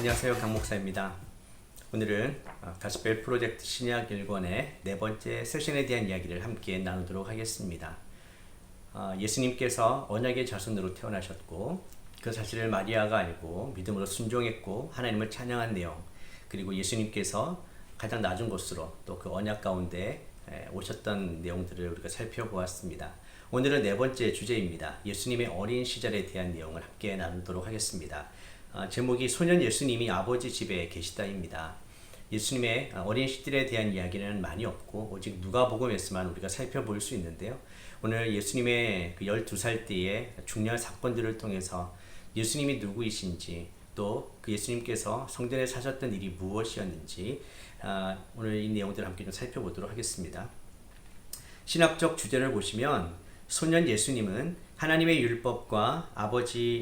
안녕하세요, 강 목사입니다. 오늘은 가스펠 프로젝트 신약 1권의 네 번째 세션에 대한 이야기를 함께 나누도록 하겠습니다. 예수님께서 언약의 자손으로 태어나셨고 그 사실을 마리아가 알고 믿음으로 순종했고 하나님을 찬양한 내용, 그리고 예수님께서 가장 낮은 곳으로 또 그 언약 가운데 오셨던 내용들을 우리가 살펴보았습니다. 오늘은 네 번째 주제입니다. 예수님의 어린 시절에 대한 내용을 함께 나누도록 하겠습니다. 제목이 소년 예수님이 아버지 집에 계시다입니다. 예수님의 어린 시절에 대한 이야기는 많이 없고 오직 누가복음에서만 우리가 살펴볼 수 있는데요. 오늘 예수님의 그 12살 때의 중요한 사건들을 통해서 예수님이 누구이신지, 또 그 예수님께서 성전에 사셨던 일이 무엇이었는지 오늘 이 내용들을 함께 좀 살펴보도록 하겠습니다. 신학적 주제를 보시면 소년 예수님은 하나님의 율법과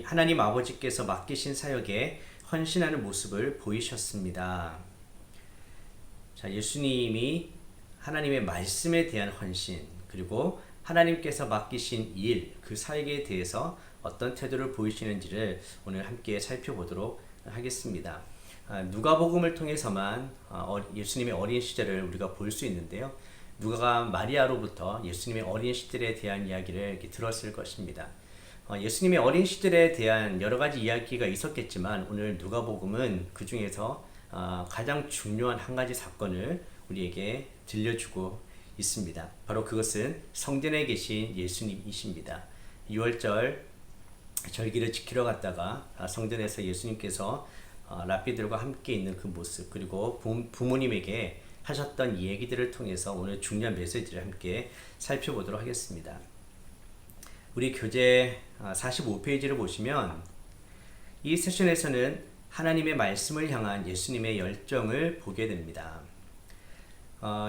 하나님 아버지께서 맡기신 사역에 헌신하는 모습을 보이셨습니다. 자, 예수님이 하나님의 말씀에 대한 헌신, 그리고 하나님께서 맡기신 일, 그 사역에 대해서 어떤 태도를 보이시는지를 오늘 함께 살펴보도록 하겠습니다. 누가복음을 통해서만 예수님의 어린 시절을 우리가 볼 수 있는데요. 누가가 마리아로부터 예수님의 어린 시절에 대한 이야기를 이렇게 들었을 것입니다. 예수님의 어린 시절에 대한 여러 가지 이야기가 있었겠지만 오늘 누가복음은 그 중에서 가장 중요한 한 가지 사건을 우리에게 들려주고 있습니다. 바로 그것은 성전에 계신 예수님이십니다. 6월절 절기를 지키러 갔다가 성전에서 예수님께서 랍비들과 함께 있는 그 모습, 그리고 부모님에게 하셨던 얘기들을 통해서 오늘 중요한 메시지를 함께 살펴보도록 하겠습니다. 우리 교재 45페이지를 보시면 이 세션에서는 하나님의 말씀을 향한 예수님의 열정을 보게 됩니다.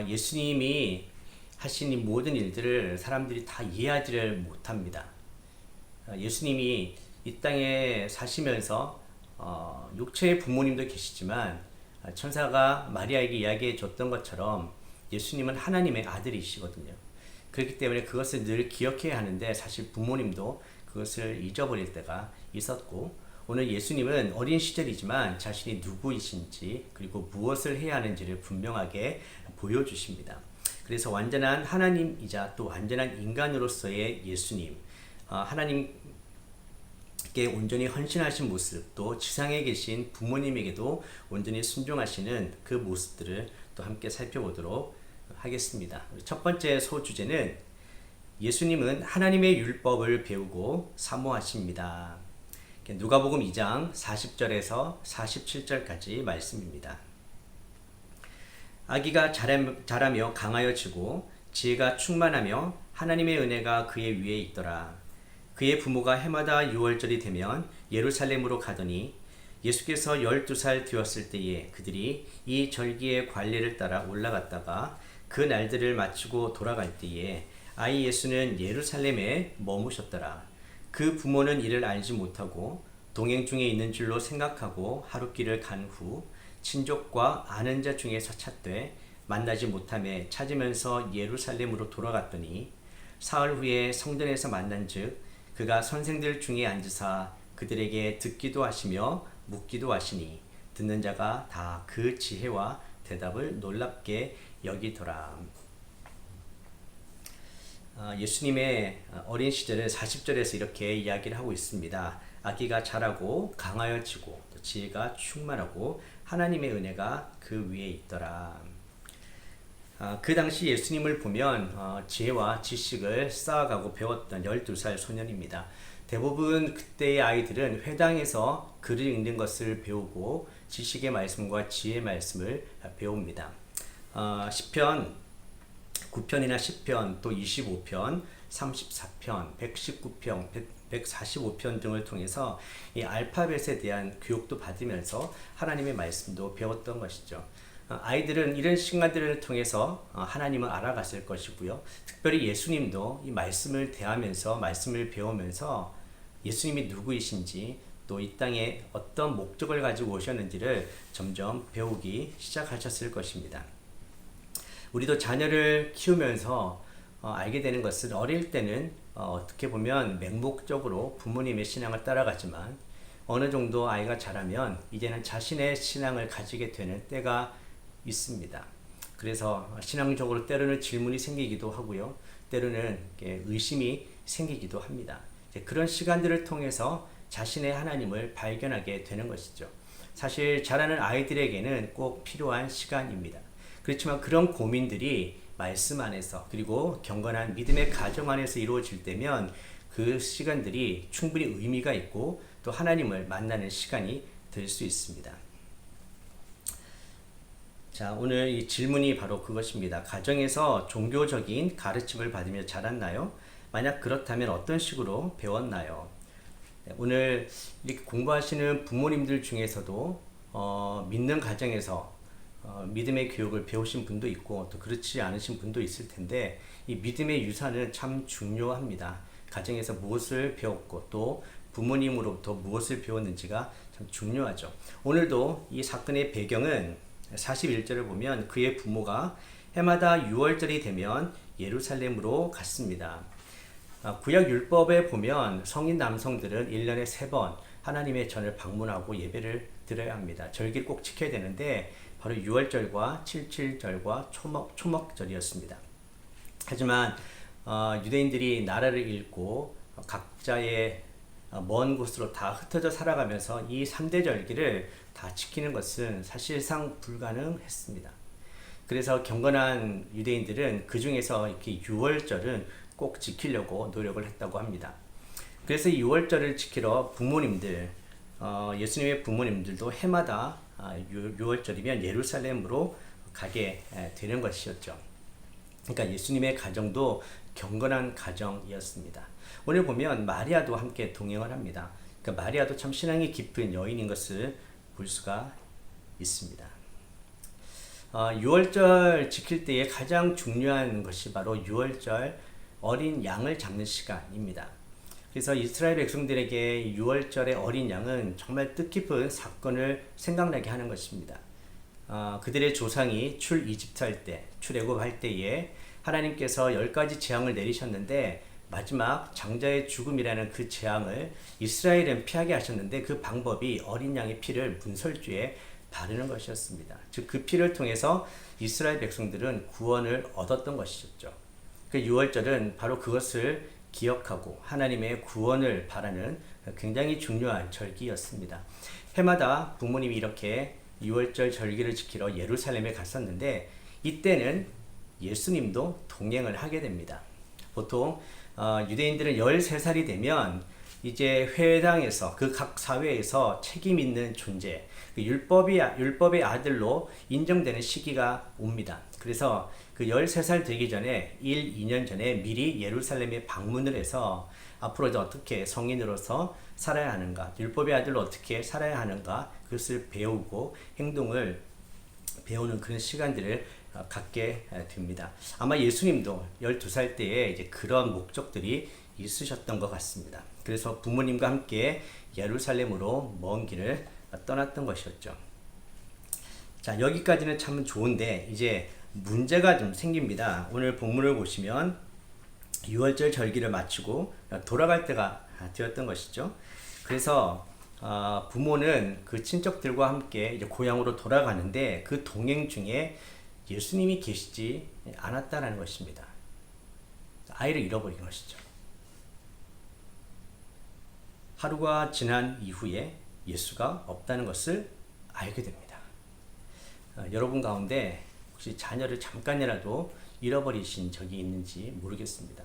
예수님이 하신 이 모든 일들을 사람들이 다 이해하지를 못합니다. 예수님이 이 땅에 사시면서 육체의 부모님도 계시지만 천사가 마리아에게 이야기해 줬던 것처럼 예수님은 하나님의 아들이시거든요. 그렇기 때문에 그것을 늘 기억해야 하는데 사실 부모님도 그것을 잊어버릴 때가 있었고, 오늘 예수님은 어린 시절이지만 자신이 누구이신지 그리고 무엇을 해야 하는지를 분명하게 보여주십니다. 그래서 완전한 하나님이자 또 완전한 인간으로서의 예수님, 하나님께 온전히 헌신하신 모습, 또 지상에 계신 부모님에게도 온전히 순종하시는 그 모습들을 또 함께 살펴보도록 하겠습니다. 첫 번째 소주제는 예수님은 하나님의 율법을 배우고 사모하십니다. 누가복음 2장 40절에서 47절까지 말씀입니다. 아기가 자라며 강하여지고 지혜가 충만하며 하나님의 은혜가 그의 위에 있더라. 그의 부모가 해마다 6월절이 되면 예루살렘으로 가더니 예수께서 12살 되었을 때에 그들이 이 절기의 관례를 따라 올라갔다가 그 날들을 마치고 돌아갈 때에 아이 예수는 예루살렘에 머무셨더라. 그 부모는 이를 알지 못하고 동행 중에 있는 줄로 생각하고 하룻길을 간 후 친족과 아는 자 중에서 찾되 만나지 못하며 찾으면서 예루살렘으로 돌아갔더니 사흘 후에 성전에서 만난즉 그가 선생들 중에 앉으사 그들에게 듣기도 하시며 묻기도 하시니 듣는 자가 다 그 지혜와 대답을 놀랍게 여기더라. 예수님의 어린 시절을 40절에서 이렇게 이야기를 하고 있습니다. 아기가 자라고 강하여지고 또 지혜가 충만하고 하나님의 은혜가 그 위에 있더라. 그 당시 예수님을 보면 지혜와 지식을 쌓아가고 배웠던 12살 소년입니다. 대부분 그때의 아이들은 회당에서 글을 읽는 것을 배우고 지식의 말씀과 지혜의 말씀을 배웁니다. 시편 9편이나 10편, 또 25편, 34편, 119편, 145편 등을 통해서 이 알파벳에 대한 교육도 받으면서 하나님의 말씀도 배웠던 것이죠. 아이들은 이런 시간들을 통해서 하나님을 알아갔을 것이고요. 특별히 예수님도 이 말씀을 대하면서 말씀을 배우면서 예수님이 누구이신지 또 이 땅에 어떤 목적을 가지고 오셨는지를 점점 배우기 시작하셨을 것입니다. 우리도 자녀를 키우면서 알게 되는 것은 어릴 때는 어떻게 보면 맹목적으로 부모님의 신앙을 따라가지만 어느 정도 아이가 자라면 이제는 자신의 신앙을 가지게 되는 때가 있습니다. 그래서 신앙적으로 때로는 질문이 생기기도 하고요. 때로는 의심이 생기기도 합니다. 그런 시간들을 통해서 자신의 하나님을 발견하게 되는 것이죠. 사실 자라는 아이들에게는 꼭 필요한 시간입니다. 그렇지만 그런 고민들이 말씀 안에서 그리고 경건한 믿음의 가정 안에서 이루어질 때면 그 시간들이 충분히 의미가 있고 또 하나님을 만나는 시간이 될 수 있습니다. 자, 오늘 이 질문이 바로 그것입니다. 가정에서 종교적인 가르침을 받으며 자랐나요? 만약 그렇다면 어떤 식으로 배웠나요? 오늘 이렇게 공부하시는 부모님들 중에서도 믿는 가정에서 믿음의 교육을 배우신 분도 있고 또 그렇지 않으신 분도 있을 텐데 이 믿음의 유산은 참 중요합니다. 가정에서 무엇을 배웠고 또 부모님으로부터 무엇을 배웠는지가 참 중요하죠. 오늘도 이 사건의 배경은 41절을 보면 그의 부모가 해마다 6월절이 되면 예루살렘으로 갔습니다. 구약 율법에 보면 성인 남성들은 1년에 3번 하나님의 전을 방문하고 예배를 드려야 합니다. 절기를 꼭 지켜야 되는데 바로 6월절과 77절과 초목절이었습니다. 하지만 유대인들이 나라를 잃고 각자의 먼 곳으로 다 흩어져 살아가면서 이 3대 절기를 다 지키는 것은 사실상 불가능했습니다. 그래서 경건한 유대인들은 그 중에서 이렇게 6월절은 꼭 지키려고 노력을 했다고 합니다. 그래서 6월절을 지키러 부모님들, 예수님의 부모님들도 해마다 6월절이면 예루살렘으로 가게 되는 것이었죠. 그러니까 예수님의 가정도 경건한 가정이었습니다. 오늘 보면 마리아도 함께 동행을 합니다. 그러니까 마리아도 참 신앙이 깊은 여인인 것을 볼 수가 있습니다. 6월절 지킬 때에 가장 중요한 것이 바로 6월절 어린 양을 잡는 시간입니다. 그래서 이스라엘 백성들에게 6월절의 어린 양은 정말 뜻깊은 사건을 생각나게 하는 것입니다. 그들의 조상이 이집트할 때, 출애굽할 때에 하나님께서 10가지 재앙을 내리셨는데 마지막 장자의 죽음이라는 그 재앙을 이스라엘은 피하게 하셨는데 그 방법이 어린 양의 피를 문설주에 바르는 것이었습니다. 즉 그 피를 통해서 이스라엘 백성들은 구원을 얻었던 것이었죠. 그 6월절은 바로 그것을 기억하고 하나님의 구원을 바라는 굉장히 중요한 절기였습니다. 해마다 부모님이 이렇게 6월절 절기를 지키러 예루살렘에 갔었는데 이때는 예수님도 동행을 하게 됩니다. 보통 유대인들은 13살이 되면 이제 회당에서 그 각 사회에서 책임 있는 존재, 율법의 아들로 인정되는 시기가 옵니다. 그래서 그 13살 되기 전에 2년 전에 미리 예루살렘에 방문을 해서 앞으로 어떻게 성인으로서 살아야 하는가, 율법의 아들로 어떻게 살아야 하는가 그것을 배우고 행동을 배우는 그런 시간들을 갖게 됩니다. 아마 예수님도 12살 때에 이제 그런 목적들이 있으셨던 것 같습니다. 그래서 부모님과 함께 예루살렘으로 먼 길을 떠났던 것이었죠. 자, 여기까지는 참 좋은데 이제 문제가 좀 생깁니다. 오늘 본문을 보시면 6월절 절기를 마치고 돌아갈 때가 되었던 것이죠. 그래서 부모는 그 친척들과 함께 이제 고향으로 돌아가는데 그 동행 중에 예수님이 계시지 않았다는 것입니다. 아이를 잃어버린 것이죠. 하루가 지난 이후에 예수가 없다는 것을 알게 됩니다. 여러분 가운데 혹시 자녀를 잠깐이라도 잃어버리신 적이 있는지 모르겠습니다.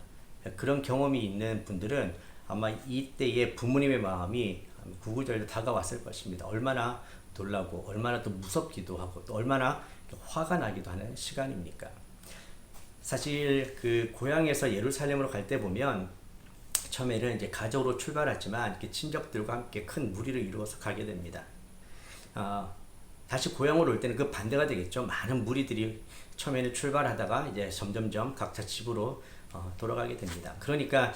그런 경험이 있는 분들은 아마 이때의 부모님의 마음이 구구절로 다가왔을 것입니다. 얼마나 놀라고 얼마나 또 무섭기도 하고 또 얼마나 화가 나기도 하는 시간입니까? 사실 그 고향에서 예루살렘으로 갈 때 보면 처음에는 이제 가족으로 출발했지만 이렇게 친척들과 함께 큰 무리를 이루어서 가게 됩니다. 다시 고향으로 올 때는 그 반대가 되겠죠. 많은 무리들이 처음에는 출발하다가 이제 점점점 각자 집으로 돌아가게 됩니다. 그러니까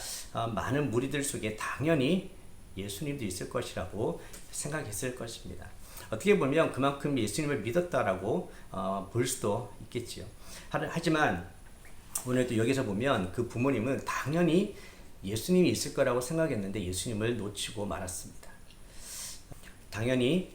많은 무리들 속에 당연히 예수님도 있을 것이라고 생각했을 것입니다. 어떻게 보면 그만큼 예수님을 믿었다라고 볼 수도 있겠지요. 하지만 오늘도 여기서 보면 그 부모님은 당연히 예수님이 있을 거라고 생각했는데 예수님을 놓치고 말았습니다. 당연히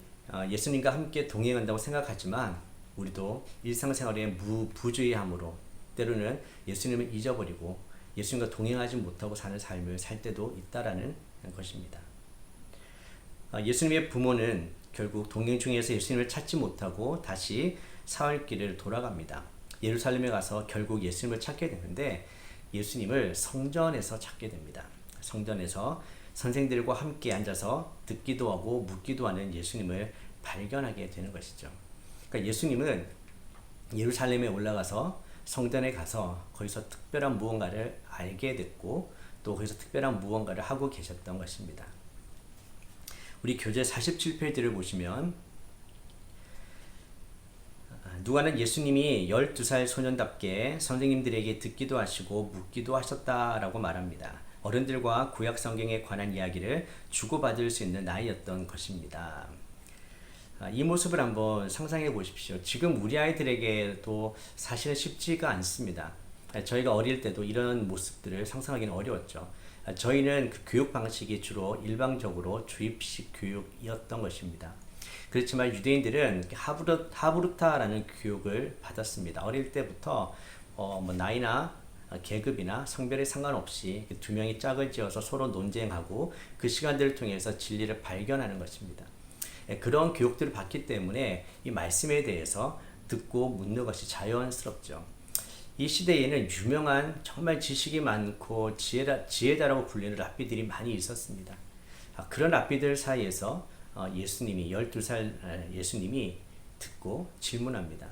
예수님과 함께 동행한다고 생각하지만 우리도 일상생활에 부주의함으로 때로는 예수님을 잊어버리고 예수님과 동행하지 못하고 사는 삶을 살 때도 있다라는 것입니다. 예수님의 부모는 결국 동행 중에서 예수님을 찾지 못하고 다시 사흘 길을 돌아갑니다. 예루살렘에 가서 결국 예수님을 찾게 되는데 예수님을 성전에서 찾게 됩니다. 성전에서 선생들과 함께 앉아서 듣기도 하고 묻기도 하는 예수님을 발견하게 되는 것이죠. 그러니까 예수님은 예루살렘에 올라가서 성전에 가서 거기서 특별한 무언가를 알게 됐고 또 거기서 특별한 무언가를 하고 계셨던 것입니다. 우리 교재 47페이지를 보시면 누가는 예수님이 12살 소년답게 선생님들에게 듣기도 하시고 묻기도 하셨다라고 말합니다. 어른들과 구약 성경에 관한 이야기를 주고받을 수 있는 나이였던 것입니다. 이 모습을 한번 상상해 보십시오. 지금 우리 아이들에게도 사실은 쉽지가 않습니다. 저희가 어릴 때도 이런 모습들을 상상하기는 어려웠죠. 저희는 그 교육 방식이 주로 일방적으로 주입식 교육이었던 것입니다. 그렇지만 유대인들은 하브루타라는 교육을 받았습니다. 어릴 때부터 나이나 계급이나 성별에 상관없이 두 명이 짝을 지어서 서로 논쟁하고 그 시간들을 통해서 진리를 발견하는 것입니다. 그런 교육들을 받기 때문에 이 말씀에 대해서 듣고 묻는 것이 자연스럽죠. 이 시대에는 유명한 정말 지식이 많고 지혜다라고 불리는 랍비들이 많이 있었습니다. 그런 랍비들 사이에서 예수님이 12살 예수님이 듣고 질문합니다.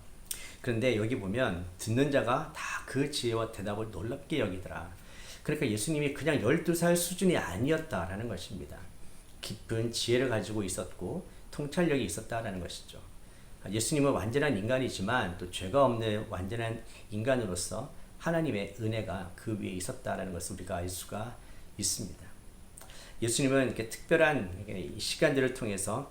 그런데 여기 보면 듣는 자가 다 그 지혜와 대답을 놀랍게 여기더라. 그러니까 예수님이 그냥 12살 수준이 아니었다라는 것입니다. 깊은 지혜를 가지고 있었고 통찰력이 있었다라는 것이죠. 예수님은 완전한 인간이지만 또 죄가 없는 완전한 인간으로서 하나님의 은혜가 그 위에 있었다라는 것을 우리가 알 수가 있습니다. 예수님은 이렇게 특별한 시간들을 통해서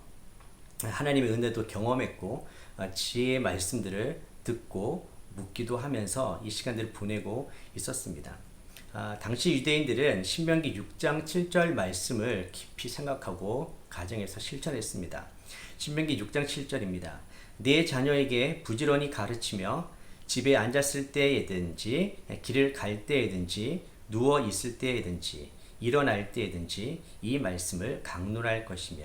하나님의 은혜도 경험했고 지혜의 말씀들을 듣고 묻기도 하면서 이 시간들을 보내고 있었습니다. 당시 유대인들은 신명기 6장 7절 말씀을 깊이 생각하고 가정에서 실천했습니다. 신명기 6장 7절입니다. 내 자녀에게 부지런히 가르치며 집에 앉았을 때에든지 길을 갈 때에든지 누워 있을 때에든지 일어날 때에든지 이 말씀을 강론할 것이며,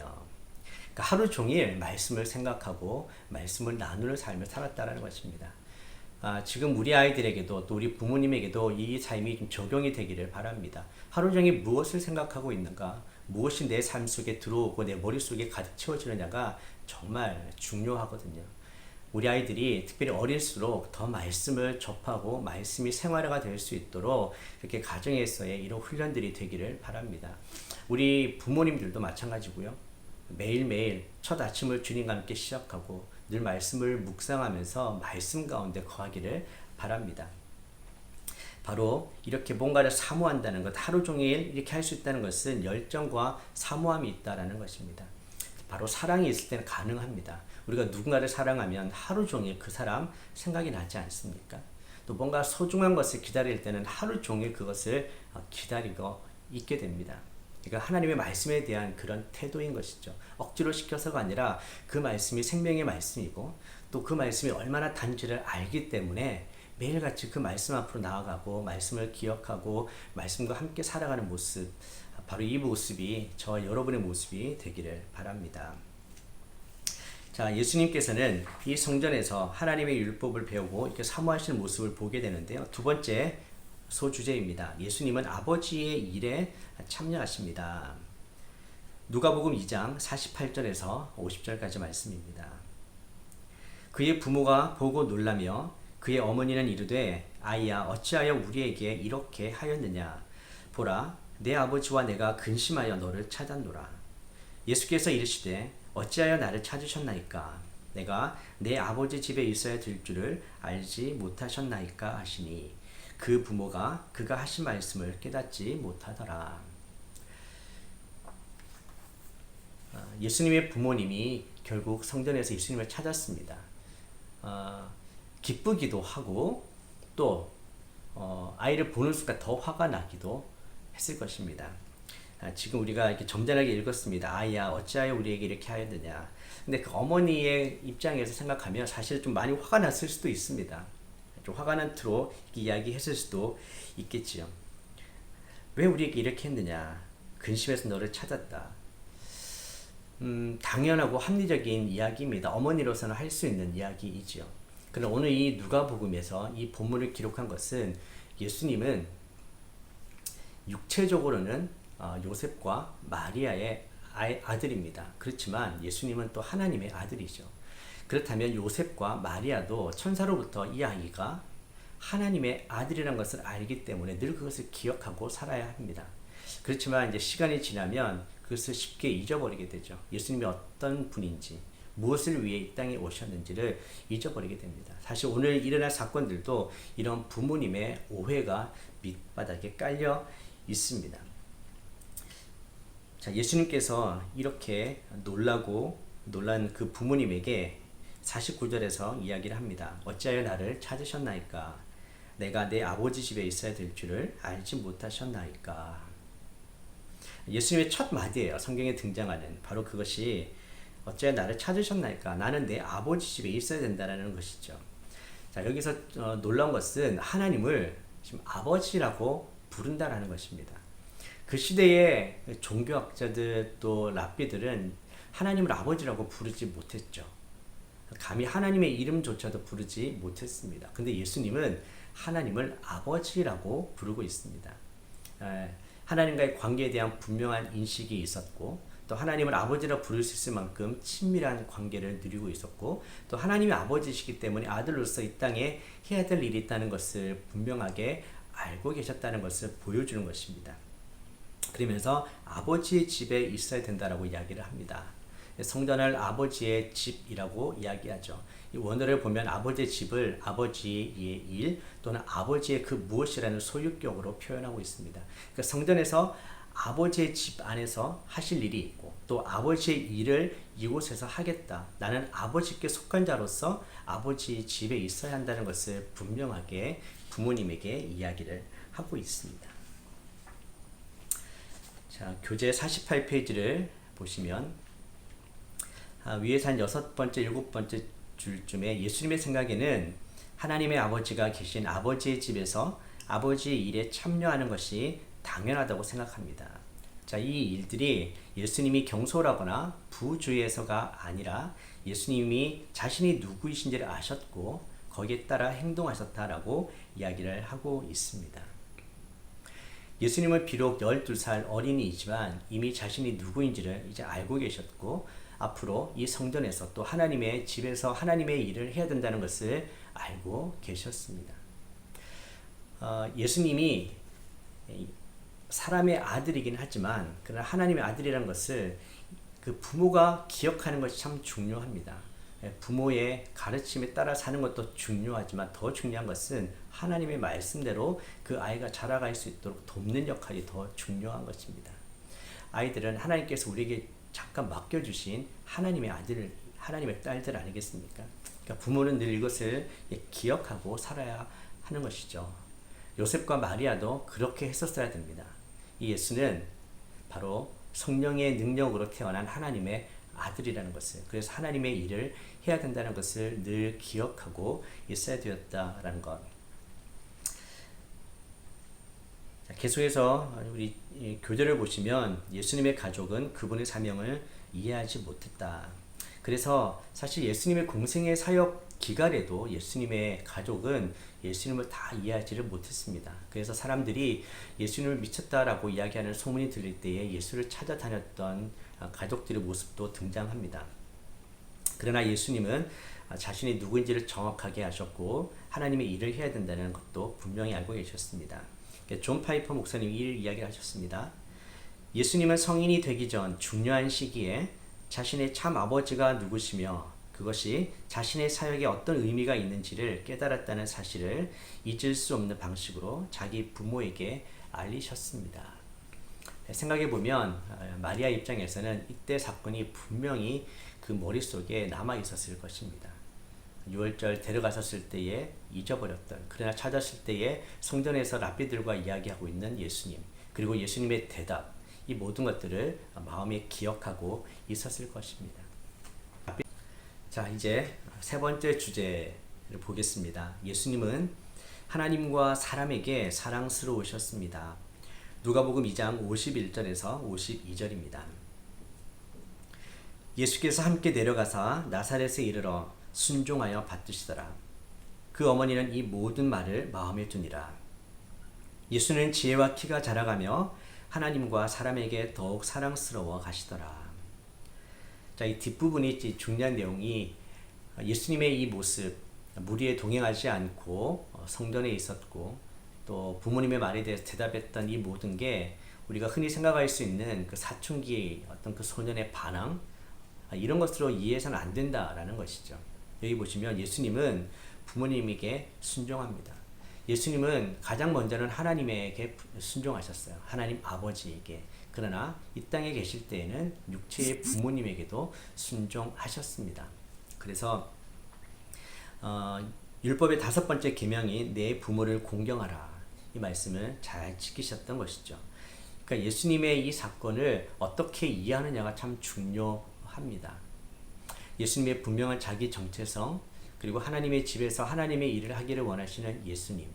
그러니까 하루 종일 말씀을 생각하고 말씀을 나누는 삶을 살았다라는 것입니다. 지금 우리 아이들에게도 또 우리 부모님에게도 이 삶이 좀 적용이 되기를 바랍니다. 하루 종일 무엇을 생각하고 있는가, 무엇이 내 삶 속에 들어오고 내 머릿속에 가득 채워지느냐가 정말 중요하거든요. 우리 아이들이 특별히 어릴수록 더 말씀을 접하고 말씀이 생활화가 될 수 있도록 이렇게 가정에서의 이런 훈련들이 되기를 바랍니다. 우리 부모님들도 마찬가지고요. 매일매일 첫 아침을 주님과 함께 시작하고 늘 말씀을 묵상하면서 말씀 가운데 거하기를 바랍니다. 바로 이렇게 뭔가를 사모한다는 것, 하루 종일 이렇게 할 수 있다는 것은 열정과 사모함이 있다는 것입니다. 바로 사랑이 있을 때는 가능합니다. 우리가 누군가를 사랑하면 하루 종일 그 사람 생각이 나지 않습니까? 또 뭔가 소중한 것을 기다릴 때는 하루 종일 그것을 기다리고 있게 됩니다. 그러니까 하나님의 말씀에 대한 그런 태도인 것이죠. 억지로 시켜서가 아니라 그 말씀이 생명의 말씀이고 또 그 말씀이 얼마나 단지를 알기 때문에 매일같이 그 말씀 앞으로 나아가고 말씀을 기억하고 말씀과 함께 살아가는 모습, 바로 이 모습이 저와 여러분의 모습이 되기를 바랍니다. 자, 예수님께서는 이 성전에서 하나님의 율법을 배우고 이렇게 사모하시는 모습을 보게 되는데요. 두 번째 소주제입니다. 예수님은 아버지의 일에 참여하십니다. 누가복음 2장 48절에서 50절까지 말씀입니다. 그의 부모가 보고 놀라며 그의 어머니는 이르되 아이야 어찌하여 우리에게 이렇게 하였느냐, 보라 내 아버지와 내가 근심하여 너를 찾았노라. 예수께서 이르시되 어찌하여 나를 찾으셨나이까, 내가 내 아버지 집에 있어야 될 줄을 알지 못하셨나이까 하시니 그 부모가 그가 하신 말씀을 깨닫지 못하더라. 예수님의 부모님이 결국 성전에서 예수님을 찾았습니다. 기쁘기도 하고 또 아이를 보는 순간 더 화가 나기도 했을 것입니다. 지금 우리가 이렇게 점잖하게 읽었습니다. 아이야 어찌하여 우리에게 이렇게 하였느냐. 근데 그 어머니의 입장에서 생각하면 사실 좀 많이 화가 났을 수도 있습니다. 좀 화가 난 투로 이야기했을 수도 있겠지요. 왜 우리에게 이렇게 했느냐. 근심해서 너를 찾았다. 당연하고 합리적인 이야기입니다. 어머니로서는 할 수 있는 이야기이지요. 그러나 오늘 이 누가복음에서 이 본문을 기록한 것은 예수님은 육체적으로는 요셉과 마리아의 아들입니다. 그렇지만 예수님은 또 하나님의 아들이죠. 그렇다면 요셉과 마리아도 천사로부터 이 아이가 하나님의 아들이라는 것을 알기 때문에 늘 그것을 기억하고 살아야 합니다. 그렇지만 이제 시간이 지나면 그것을 쉽게 잊어버리게 되죠. 예수님이 어떤 분인지, 무엇을 위해 이 땅에 오셨는지를 잊어버리게 됩니다. 사실 오늘 일어날 사건들도 이런 부모님의 오해가 밑바닥에 깔려 있습니다. 자, 예수님께서 이렇게 놀란 그 부모님에게 49절에서 이야기를 합니다. 어찌하여 나를 찾으셨나이까? 내가 내 아버지 집에 있어야 될 줄을 알지 못하셨나이까? 예수님의 첫 마디예요. 성경에 등장하는 바로 그것이 어찌하여 나를 찾으셨나이까? 나는 내 아버지 집에 있어야 된다라는 것이죠. 자, 여기서 놀라운 것은 하나님을 지금 아버지라고 부른다라는 것입니다. 그 시대의 종교학자들 또 랍비들은 하나님을 아버지라고 부르지 못했죠. 감히 하나님의 이름조차도 부르지 못했습니다. 근데 예수님은 하나님을 아버지라고 부르고 있습니다. 하나님과의 관계에 대한 분명한 인식이 있었고 또 하나님을 아버지라 부를 수 있을 만큼 친밀한 관계를 누리고 있었고 또 하나님이 아버지시기 때문에 아들로서 이 땅에 해야 될 일이 있다는 것을 분명하게 알고 계셨다는 것을 보여주는 것입니다. 그러면서 아버지의 집에 있어야 된다라고 이야기를 합니다. 성전을 아버지의 집이라고 이야기하죠. 이 원어를 보면 아버지의 집을 아버지의 일 또는 아버지의 그 무엇이라는 소유격으로 표현하고 있습니다. 그러니까 성전에서 아버지의 집 안에서 하실 일이 있고 또 아버지의 일을 이곳에서 하겠다. 나는 아버지께 속한 자로서 아버지의 집에 있어야 한다는 것을 분명하게 부모님에게 이야기를 하고 있습니다. 자, 교재 48페이지를 보시면 위에서 한 6번째, 7번째 줄쯤에 예수님의 생각에는 하나님의 아버지가 계신 아버지의 집에서 아버지의 일에 참여하는 것이 당연하다고 생각합니다. 자, 이 일들이 예수님이 경솔하거나 부주의해서가 아니라 예수님이 자신이 누구이신지를 아셨고 거기에 따라 행동하셨다라고 이야기를 하고 있습니다. 예수님은 비록 12살 어린이이지만 이미 자신이 누구인지를 이제 알고 계셨고 앞으로 이 성전에서 또 하나님의 집에서 하나님의 일을 해야 된다는 것을 알고 계셨습니다. 예수님이 사람의 아들이긴 하지만 그러나 하나님의 아들이라는 것을 그 부모가 기억하는 것이 참 중요합니다. 부모의 가르침에 따라 사는 것도 중요하지만 더 중요한 것은 하나님의 말씀대로 그 아이가 자라갈 수 있도록 돕는 역할이 더 중요한 것입니다. 아이들은 하나님께서 우리에게 잠깐 맡겨주신 하나님의 아들, 하나님의 딸들 아니겠습니까? 그러니까 부모는 늘 이것을 기억하고 살아야 하는 것이죠. 요셉과 마리아도 그렇게 했었어야 됩니다. 이 예수는 바로 성령의 능력으로 태어난 하나님의 아들이라는 것을, 그래서 하나님의 일을 해야 된다는 것을 늘 기억하고 있어야 되었다라는 것. 계속해서 우리 교재를 보시면 예수님의 가족은 그분의 사명을 이해하지 못했다. 그래서 사실 예수님의 공생의 사역 기간에도 예수님의 가족은 예수님을 다 이해하지를 못했습니다. 그래서 사람들이 예수님을 미쳤다라고 이야기하는 소문이 들릴 때에 예수를 찾아다녔던 가족들의 모습도 등장합니다. 그러나 예수님은 자신이 누구인지를 정확하게 아셨고 하나님의 일을 해야 된다는 것도 분명히 알고 계셨습니다. 존 파이퍼 목사님이 이 이야기를 하셨습니다. 예수님은 성인이 되기 전 중요한 시기에 자신의 참 아버지가 누구시며 그것이 자신의 사역에 어떤 의미가 있는지를 깨달았다는 사실을 잊을 수 없는 방식으로 자기 부모에게 알리셨습니다. 생각해보면 마리아 입장에서는 이때 사건이 분명히 그 머릿속에 남아 있었을 것입니다. 유월절 데려갔었을 때에 잊어버렸던, 그러나 찾았을 때에 성전에서 랍비들과 이야기하고 있는 예수님, 그리고 예수님의 대답, 이 모든 것들을 마음에 기억하고 있었을 것입니다. 자, 이제 세 번째 주제를 보겠습니다. 예수님은 하나님과 사람에게 사랑스러우셨습니다. 누가복음 2장 51절에서 52절입니다. 예수께서 함께 내려가사 나사렛에 이르러 순종하여 받드시더라. 그 어머니는 이 모든 말을 마음에 두니라. 예수는 지혜와 키가 자라가며 하나님과 사람에게 더욱 사랑스러워 가시더라. 자, 이 뒷부분이 중요한 내용이 예수님의 이 모습, 무리에 동행하지 않고 성전에 있었고 또 부모님의 말에 대해서 대답했던 이 모든 게 우리가 흔히 생각할 수 있는 그 사춘기의 어떤 그 소년의 반항, 이런 것으로 이해해서는 안 된다라는 것이죠. 여기 보시면 예수님은 부모님에게 순종합니다. 예수님은 가장 먼저는 하나님에게 순종하셨어요. 하나님 아버지에게. 그러나 이 땅에 계실 때에는 육체의 부모님에게도 순종하셨습니다. 그래서 율법의 5번째 계명인 내 부모를 공경하라, 이 말씀을 잘 지키셨던 것이죠. 그러니까 예수님의 이 사건을 어떻게 이해하느냐가 참 중요합니다. 예수님의 분명한 자기 정체성, 그리고 하나님의 집에서 하나님의 일을 하기를 원하시는 예수님.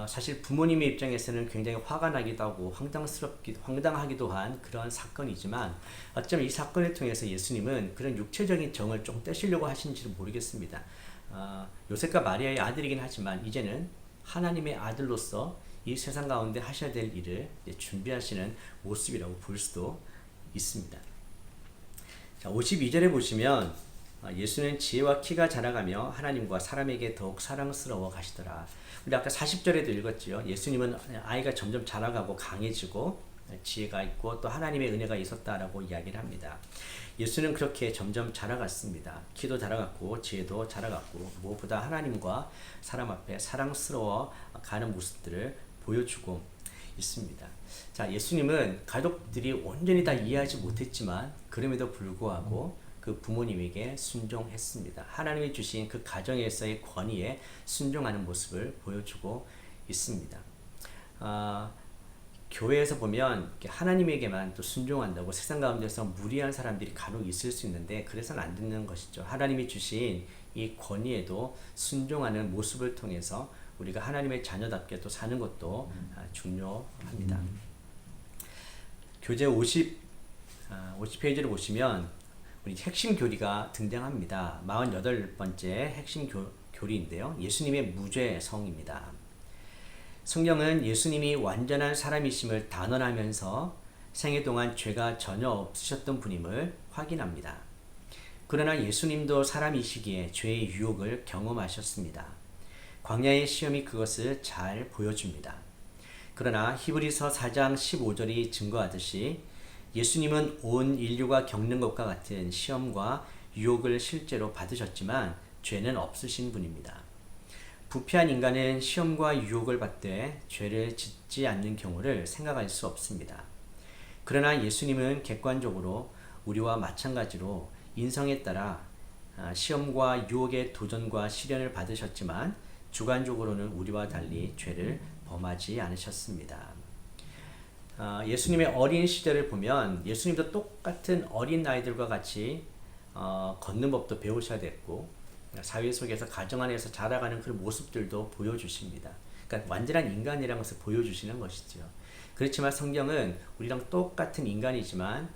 사실 부모님의 입장에서는 굉장히 화가 나기도 하고 황당하기도 한 그런 사건이지만 어쩌면 이 사건을 통해서 예수님은 그런 육체적인 정을 좀 떼시려고 하신지도 모르겠습니다. 요셉과 마리아의 아들이긴 하지만 이제는 하나님의 아들로서 이 세상 가운데 하셔야 될 일을 준비하시는 모습이라고 볼 수도 있습니다. 자, 52절에 보시면 예수는 지혜와 키가 자라가며 하나님과 사람에게 더욱 사랑스러워 가시더라. 우리 아까 40절에도 읽었지요. 예수님은 아이가 점점 자라가고 강해지고 지혜가 있고 또 하나님의 은혜가 있었다라고 이야기를 합니다. 예수는 그렇게 점점 자라갔습니다. 키도 자라갔고 지혜도 자라갔고 무엇보다 하나님과 사람 앞에 사랑스러워 가는 모습들을 보여주고 있습니다. 자, 예수님은 가족들이 온전히 다 이해하지 못했지만 그럼에도 불구하고 그 부모님에게 순종했습니다. 하나님이 주신 그 가정에서의 권위에 순종하는 모습을 보여주고 있습니다. 교회에서 보면 하나님에게만 또 순종한다고 세상 가운데서 무리한 사람들이 간혹 있을 수 있는데 그래서는 안 되는 것이죠. 하나님이 주신 이 권위에도 순종하는 모습을 통해서 우리가 하나님의 자녀답게 또 사는 것도 중요합니다. 교재 50페이지를 보시면 우리 핵심 교리가 등장합니다. 48번째 핵심 교리인데요. 예수님의 무죄성입니다. 성경은 예수님이 완전한 사람이심을 단언하면서 생애 동안 죄가 전혀 없으셨던 분임을 확인합니다. 그러나 예수님도 사람이시기에 죄의 유혹을 경험하셨습니다. 광야의 시험이 그것을 잘 보여줍니다. 그러나 히브리서 4장 15절이 증거하듯이 예수님은 온 인류가 겪는 것과 같은 시험과 유혹을 실제로 받으셨지만 죄는 없으신 분입니다. 부패한 인간은 시험과 유혹을 받되 죄를 짓지 않는 경우를 생각할 수 없습니다. 그러나 예수님은 객관적으로 우리와 마찬가지로 인성에 따라 시험과 유혹의 도전과 시련을 받으셨지만 주관적으로는 우리와 달리 죄를 범하지 않으셨습니다. 예수님의 어린 시절을 보면 예수님도 똑같은 어린 아이들과 같이 걷는 법도 배우셔야 됐고 사회 속에서 가정 안에서 자라가는 그런 모습들도 보여주십니다. 그러니까 완전한 인간이라는 것을 보여주시는 것이죠. 그렇지만 성경은 우리랑 똑같은 인간이지만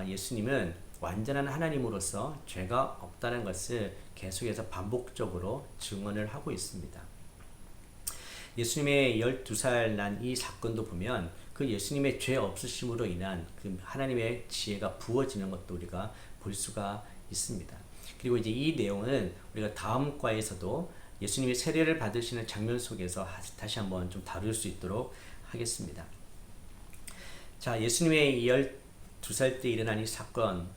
예수님은 완전한 하나님으로서 죄가 없다는 것을 계속해서 반복적으로 증언을 하고 있습니다. 예수님의 12살 난 이 사건도 보면 그 예수님의 죄 없으심으로 인한 그 하나님의 지혜가 부어지는 것도 우리가 볼 수가 있습니다. 그리고 이제 이 내용은 우리가 다음 과에서도 예수님이 세례를 받으시는 장면 속에서 다시 한번 좀 다룰 수 있도록 하겠습니다. 자, 예수님의 12살 때 일어난 이 사건,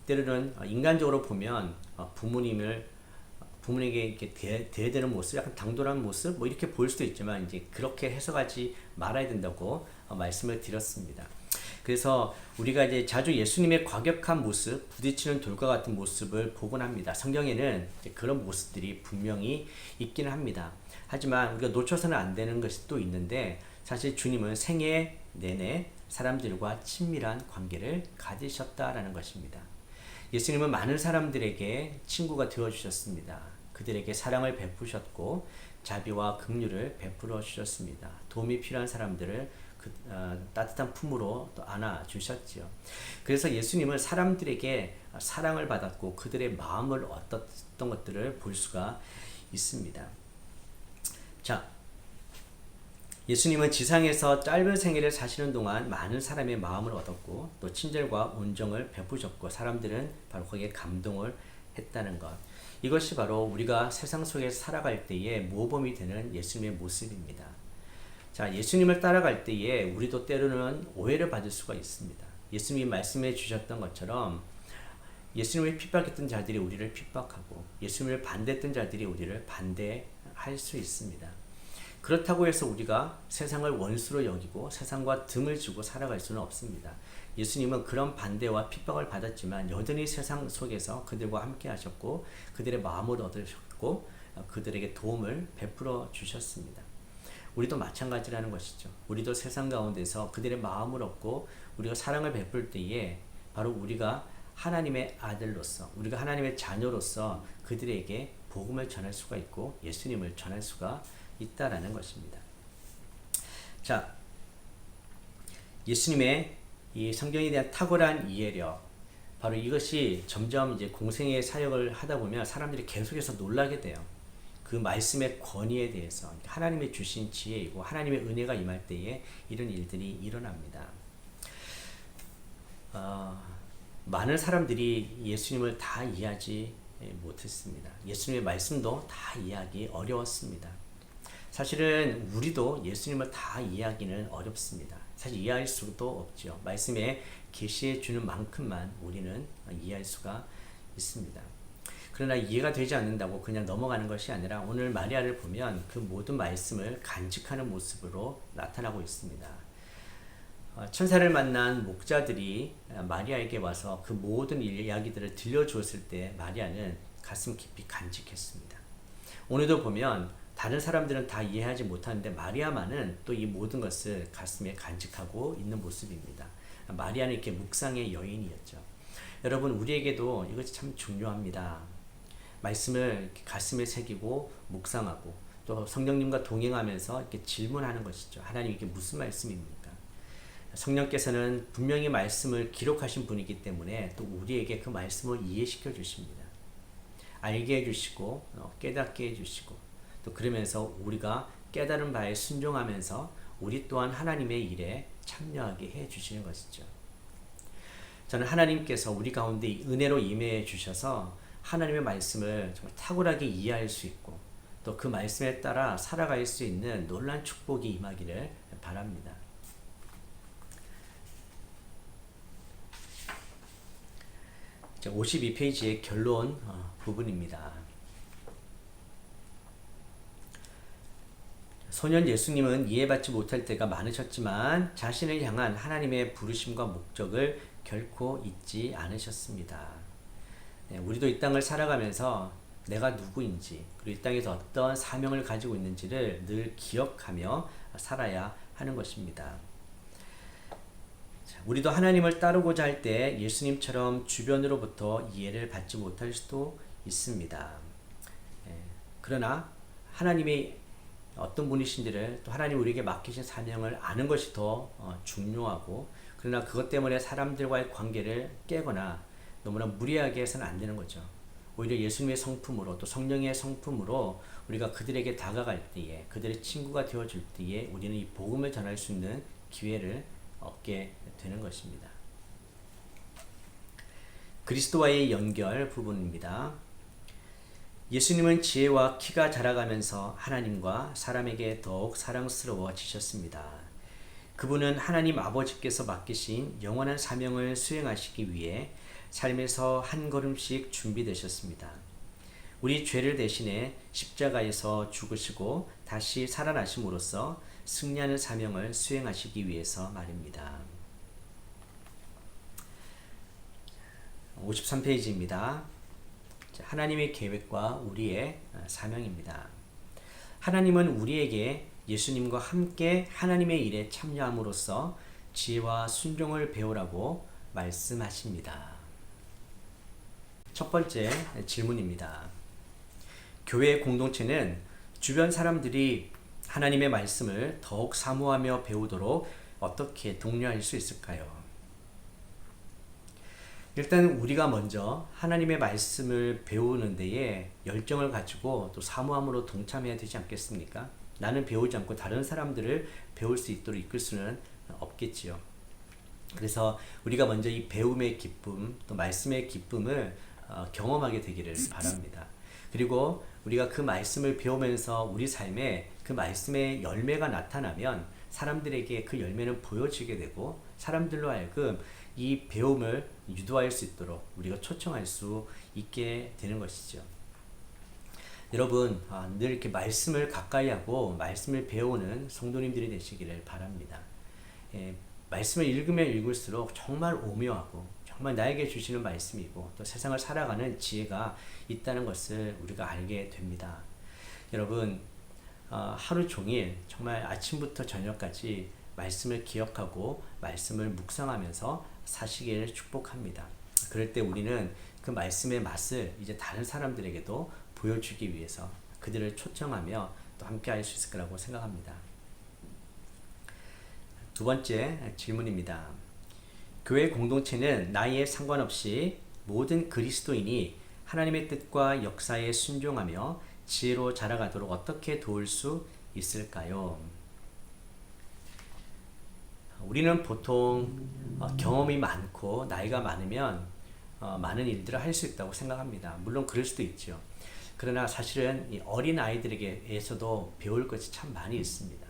때로는 인간적으로 보면 부모님에게 이렇게 대해되는 모습, 약간 당돌한 모습, 이렇게 보일 수도 있지만 이제 그렇게 해석하지 말아야 된다고 말씀을 드렸습니다. 그래서 우리가 이제 자주 예수님의 과격한 모습, 부딪히는 돌과 같은 모습을 보곤 합니다. 성경에는 이제 그런 모습들이 분명히 있기는 합니다. 하지만 우리가 놓쳐서는 안 되는 것이 또 있는데 사실 주님은 생애 내내 사람들과 친밀한 관계를 가지셨다라는 것입니다. 예수님은 많은 사람들에게 친구가 되어 주셨습니다. 그들에게 사랑을 베푸셨고 자비와 긍휼을 베풀어 주셨습니다. 도움이 필요한 사람들을 따뜻한 품으로 또 안아 주셨지요. 그래서 예수님은 사람들에게 사랑을 받았고 그들의 마음을 얻었던 것들을 볼 수가 있습니다. 자, 예수님은 지상에서 짧은 생애를 사시는 동안 많은 사람의 마음을 얻었고 또 친절과 온정을 베푸셨고 사람들은 바로 거기에 감동을 했다는 것. 이것이 바로 우리가 세상 속에서 살아갈 때에 모범이 되는 예수님의 모습입니다. 자, 예수님을 따라갈 때에 우리도 때로는 오해를 받을 수가 있습니다. 예수님이 말씀해 주셨던 것처럼 예수님을 핍박했던 자들이 우리를 핍박하고 예수님을 반대했던 자들이 우리를 반대할 수 있습니다. 그렇다고 해서 우리가 세상을 원수로 여기고 세상과 등을 주고 살아갈 수는 없습니다. 예수님은 그런 반대와 핍박을 받았지만 여전히 세상 속에서 그들과 함께 하셨고 그들의 마음을 얻으셨고 그들에게 도움을 베풀어 주셨습니다. 우리도 마찬가지라는 것이죠. 우리도 세상 가운데서 그들의 마음을 얻고 우리가 사랑을 베풀 때에 바로 우리가 하나님의 아들로서 우리가 하나님의 자녀로서 그들에게 복음을 전할 수가 있고 예수님을 전할 수가 있다라는 것입니다. 자, 예수님의 이 성경에 대한 탁월한 이해력, 바로 이것이 점점 이제 공생의 사역을 하다 보면 사람들이 계속해서 놀라게 돼요. 그 말씀의 권위에 대해서 하나님의 주신 지혜이고 하나님의 은혜가 임할 때에 이런 일들이 일어납니다. 많은 사람들이 예수님을 다 이해하지 못했습니다. 예수님의 말씀도 다 이해하기 어려웠습니다. 사실은 우리도 예수님을 다 이해하기는 어렵습니다. 사실 이해할 수도 없죠. 말씀에 계시해 주는 만큼만 우리는 이해할 수가 있습니다. 그러나 이해가 되지 않는다고 그냥 넘어가는 것이 아니라 오늘 마리아를 보면 그 모든 말씀을 간직하는 모습으로 나타나고 있습니다. 천사를 만난 목자들이 마리아에게 와서 그 모든 이야기들을 들려주었을 때 마리아는 가슴 깊이 간직했습니다. 오늘도 보면 다른 사람들은 다 이해하지 못하는데 마리아만은 또 이 모든 것을 가슴에 간직하고 있는 모습입니다. 마리아는 이렇게 묵상의 여인이었죠. 여러분, 우리에게도 이것이 참 중요합니다. 말씀을 이렇게 가슴에 새기고 묵상하고 또 성령님과 동행하면서 이렇게 질문하는 것이죠. 하나님, 이게 무슨 말씀입니까? 성령께서는 분명히 말씀을 기록하신 분이기 때문에 또 우리에게 그 말씀을 이해시켜 주십니다. 알게 해주시고 깨닫게 해주시고 또 그러면서 우리가 깨달은 바에 순종하면서 우리 또한 하나님의 일에 참여하게 해주시는 것이죠. 저는 하나님께서 우리 가운데 은혜로 임해 주셔서 하나님의 말씀을 정말 탁월하게 이해할 수 있고 또 그 말씀에 따라 살아갈 수 있는 놀라운 축복이 임하기를 바랍니다. 자, 52페이지의 결론 부분입니다. 소년 예수님은 이해받지 못할 때가 많으셨지만 자신을 향한 하나님의 부르심과 목적을 결코 잊지 않으셨습니다. 우리도 이 땅을 살아가면서 내가 누구인지 그리고 이 땅에서 어떤 사명을 가지고 있는지를 늘 기억하며 살아야 하는 것입니다. 우리도 하나님을 따르고자 할 때 예수님처럼 주변으로부터 이해를 받지 못할 수도 있습니다. 그러나 하나님이 어떤 분이신지를 또 하나님 우리에게 맡기신 사명을 아는 것이 더 중요하고 그러나 그것 때문에 사람들과의 관계를 깨거나 너무나 무리하게 해서는 안 되는 거죠. 오히려 예수님의 성품으로 또 성령의 성품으로 우리가 그들에게 다가갈 때에 그들의 친구가 되어줄 때에 우리는 이 복음을 전할 수 있는 기회를 얻게 되는 것입니다. 그리스도와의 연결 부분입니다. 예수님은 지혜와 키가 자라가면서 하나님과 사람에게 더욱 사랑스러워지셨습니다. 그분은 하나님 아버지께서 맡기신 영원한 사명을 수행하시기 위해 삶에서 한 걸음씩 준비되셨습니다. 우리 죄를 대신해 십자가에서 죽으시고 다시 살아나심으로써 승리하는 사명을 수행하시기 위해서 말입니다. 53페이지입니다. 하나님의 계획과 우리의 사명입니다. 하나님은 우리에게 예수님과 함께 하나님의 일에 참여함으로써 지혜와 순종을 배우라고 말씀하십니다. 첫 번째 질문입니다. 교회 공동체는 주변 사람들이 하나님의 말씀을 더욱 사모하며 배우도록 어떻게 독려할 수 있을까요? 일단 우리가 먼저 하나님의 말씀을 배우는 데에 열정을 가지고 또 사모함으로 동참해야 되지 않겠습니까? 나는 배우지 않고 다른 사람들을 배울 수 있도록 이끌 수는 없겠지요. 그래서 우리가 먼저 이 배움의 기쁨, 또 말씀의 기쁨을 경험하게 되기를 바랍니다. 그리고 우리가 그 말씀을 배우면서 우리 삶에 그 말씀의 열매가 나타나면 사람들에게 그 열매는 보여지게 되고 사람들로 하여금 이 배움을 유도할 수 있도록 우리가 초청할 수 있게 되는 것이죠. 여러분, 늘 이렇게 말씀을 가까이 하고 말씀을 배우는 성도님들이 되시기를 바랍니다. 말씀을 읽으면 읽을수록 정말 오묘하고 정말 나에게 주시는 말씀이고 또 세상을 살아가는 지혜가 있다는 것을 우리가 알게 됩니다. 여러분, 하루 종일 정말 아침부터 저녁까지 말씀을 기억하고 말씀을 묵상하면서 사시기를 축복합니다. 그럴 때 우리는 그 말씀의 맛을 이제 다른 사람들에게도 보여주기 위해서 그들을 초청하며 또 함께 할 수 있을 거라고 생각합니다. 두 번째 질문입니다. 교회 공동체는 나이에 상관없이 모든 그리스도인이 하나님의 뜻과 역사에 순종하며 지혜로 자라가도록 어떻게 도울 수 있을까요? 우리는 보통 경험이 많고 나이가 많으면 많은 일들을 할 수 있다고 생각합니다. 물론 그럴 수도 있죠. 그러나 사실은 이 어린 아이들에게서도 배울 것이 참 많이 있습니다.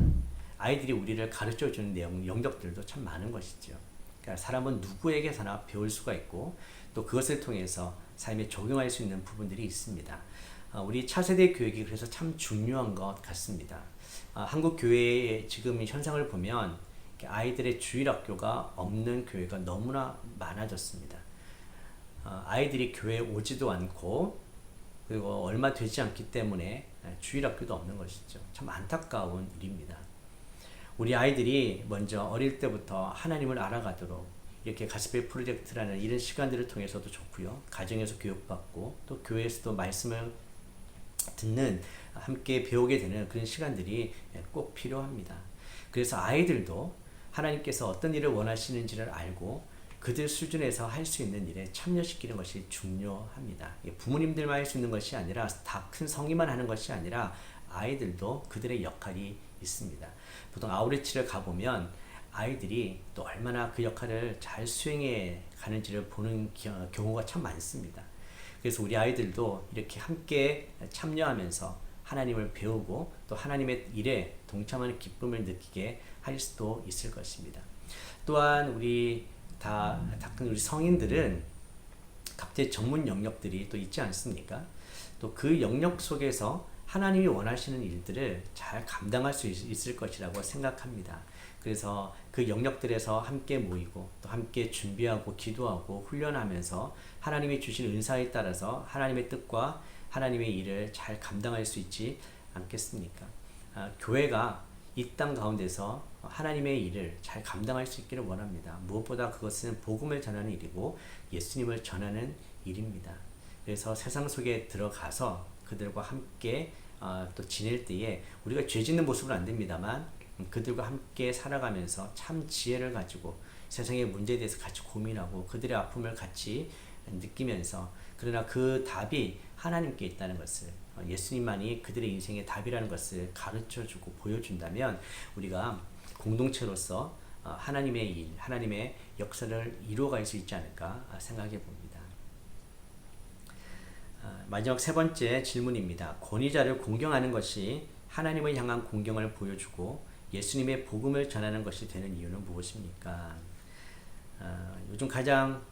아이들이 우리를 가르쳐주는 영역들도 참 많은 것이죠. 그러니까 사람은 누구에게서나 배울 수가 있고 또 그것을 통해서 삶에 적용할 수 있는 부분들이 있습니다. 우리 차세대 교육이 그래서 참 중요한 것 같습니다. 한국 교회의 지금 현상을 보면 아이들의 주일학교가 없는 교회가 너무나 많아졌습니다. 아이들이 교회에 오지도 않고 그리고 얼마 되지 않기 때문에 주일학교도 없는 것이죠. 참 안타까운 일입니다. 우리 아이들이 먼저 어릴 때부터 하나님을 알아가도록 이렇게 가스펠 프로젝트라는 이런 시간들을 통해서도 좋고요. 가정에서 교육받고 또 교회에서도 말씀을 듣는 함께 배우게 되는 그런 시간들이 꼭 필요합니다. 그래서 아이들도 하나님께서 어떤 일을 원하시는지를 알고 그들 수준에서 할 수 있는 일에 참여시키는 것이 중요합니다. 부모님들만 할 수 있는 것이 아니라 다 큰 성인만 하는 것이 아니라 아이들도 그들의 역할이 있습니다. 보통 아우레치를 가보면 아이들이 또 얼마나 그 역할을 잘 수행해 가는지를 보는 경우가 참 많습니다. 그래서 우리 아이들도 이렇게 함께 참여하면서 하나님을 배우고 또 하나님의 일에 동참하는 기쁨을 느끼게 할 수도 있을 것입니다. 또한 우리 성인들은 각자의 전문 영역들이 또 있지 않습니까? 또 그 영역 속에서 하나님이 원하시는 일들을 잘 감당할 수 있을 것이라고 생각합니다. 그래서 그 영역들에서 함께 모이고 또 함께 준비하고 기도하고 훈련하면서 하나님이 주신 은사에 따라서 하나님의 뜻과 하나님의 일을 잘 감당할 수 있지 않겠습니까? 교회가 이 땅 가운데서 하나님의 일을 잘 감당할 수 있기를 원합니다. 무엇보다 그것은 복음을 전하는 일이고 예수님을 전하는 일입니다. 그래서 세상 속에 들어가서 그들과 함께 또 지낼 때에 우리가 죄 짓는 모습은 안 됩니다만 그들과 함께 살아가면서 참 지혜를 가지고 세상의 문제에 대해서 같이 고민하고 그들의 아픔을 같이 느끼면서 그러나 그 답이 하나님께 있다는 것을 예수님만이 그들의 인생의 답이라는 것을 가르쳐주고 보여준다면 우리가 공동체로서 하나님의 일, 하나님의 역사를 이루어갈 수 있지 않을까 생각해 봅니다. 마지막 세 번째 질문입니다. 권위자를 공경하는 것이 하나님을 향한 공경을 보여주고 예수님의 복음을 전하는 것이 되는 이유는 무엇입니까? 요즘 가장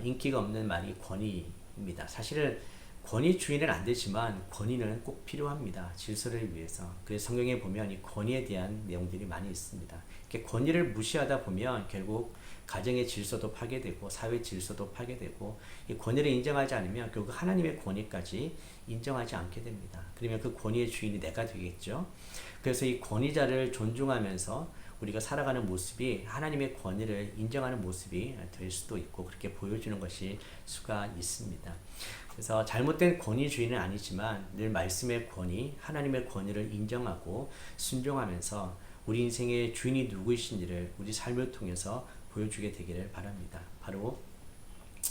인기가 없는 말이 권위입니다. 사실은 권위주의는 안 되지만 권위는 꼭 필요합니다. 질서를 위해서. 그래서 성경에 보면 이 권위에 대한 내용들이 많이 있습니다. 이렇게 권위를 무시하다 보면 결국 가정의 질서도 파괴되고 사회 질서도 파괴되고 이 권위를 인정하지 않으면 결국 하나님의 권위까지 인정하지 않게 됩니다. 그러면 그 권위의 주인이 내가 되겠죠. 그래서 이 권위자를 존중하면서 우리가 살아가는 모습이 하나님의 권위를 인정하는 모습이 될 수도 있고 그렇게 보여주는 것일 수가 있습니다. 그래서 잘못된 권위주의는 아니지만 늘 말씀의 권위, 하나님의 권위를 인정하고 순종하면서 우리 인생의 주인이 누구이신지를 우리 삶을 통해서 보여주게 되기를 바랍니다. 바로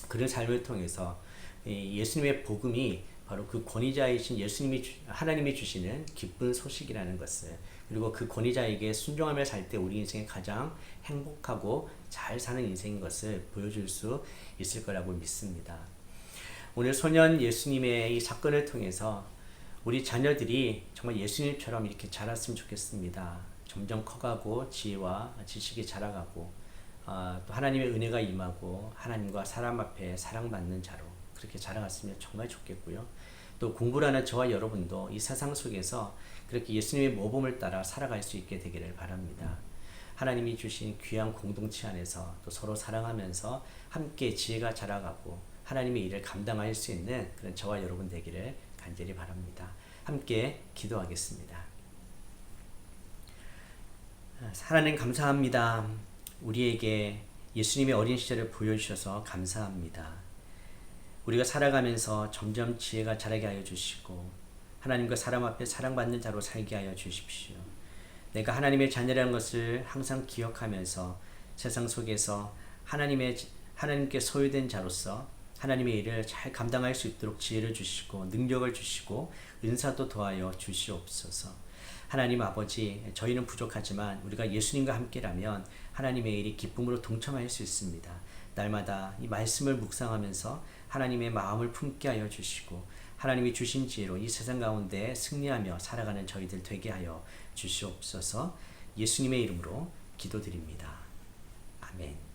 그런 삶을 통해서 예수님의 복음이 바로 그 권위자이신 하나님이 주시는 기쁜 소식이라는 것을, 그리고 그 권위자에게 순종하며 살 때 우리 인생에 가장 행복하고 잘 사는 인생인 것을 보여줄 수 있을 거라고 믿습니다. 오늘 소년 예수님의 이 사건을 통해서 우리 자녀들이 정말 예수님처럼 이렇게 자랐으면 좋겠습니다. 점점 커가고 지혜와 지식이 자라가고 또 하나님의 은혜가 임하고 하나님과 사람 앞에 사랑받는 자로 그렇게 자라갔으면 정말 좋겠고요. 또 공부를 하는 저와 여러분도 이 세상 속에서 그렇게 예수님의 모범을 따라 살아갈 수 있게 되기를 바랍니다. 하나님이 주신 귀한 공동체 안에서 또 서로 사랑하면서 함께 지혜가 자라가고 하나님의 일을 감당할 수 있는 그런 저와 여러분 되기를 간절히 바랍니다. 함께 기도하겠습니다. 하나님 감사합니다. 우리에게 예수님의 어린 시절을 보여주셔서 감사합니다. 우리가 살아가면서 점점 지혜가 자라게 하여 주시고 하나님과 사람 앞에 사랑받는 자로 살게 하여 주십시오. 내가 하나님의 자녀라는 것을 항상 기억하면서 세상 속에서 하나님께 소유된 자로서 하나님의 일을 잘 감당할 수 있도록 지혜를 주시고 능력을 주시고 은사도 더하여 주시옵소서. 하나님 아버지, 저희는 부족하지만 우리가 예수님과 함께라면 하나님의 일이 기쁨으로 동참할 수 있습니다. 날마다 이 말씀을 묵상하면서 하나님의 마음을 품게 하여 주시고 하나님이 주신 지혜로 이 세상 가운데 승리하며 살아가는 저희들 되게 하여 주시옵소서. 예수님의 이름으로 기도드립니다. 아멘.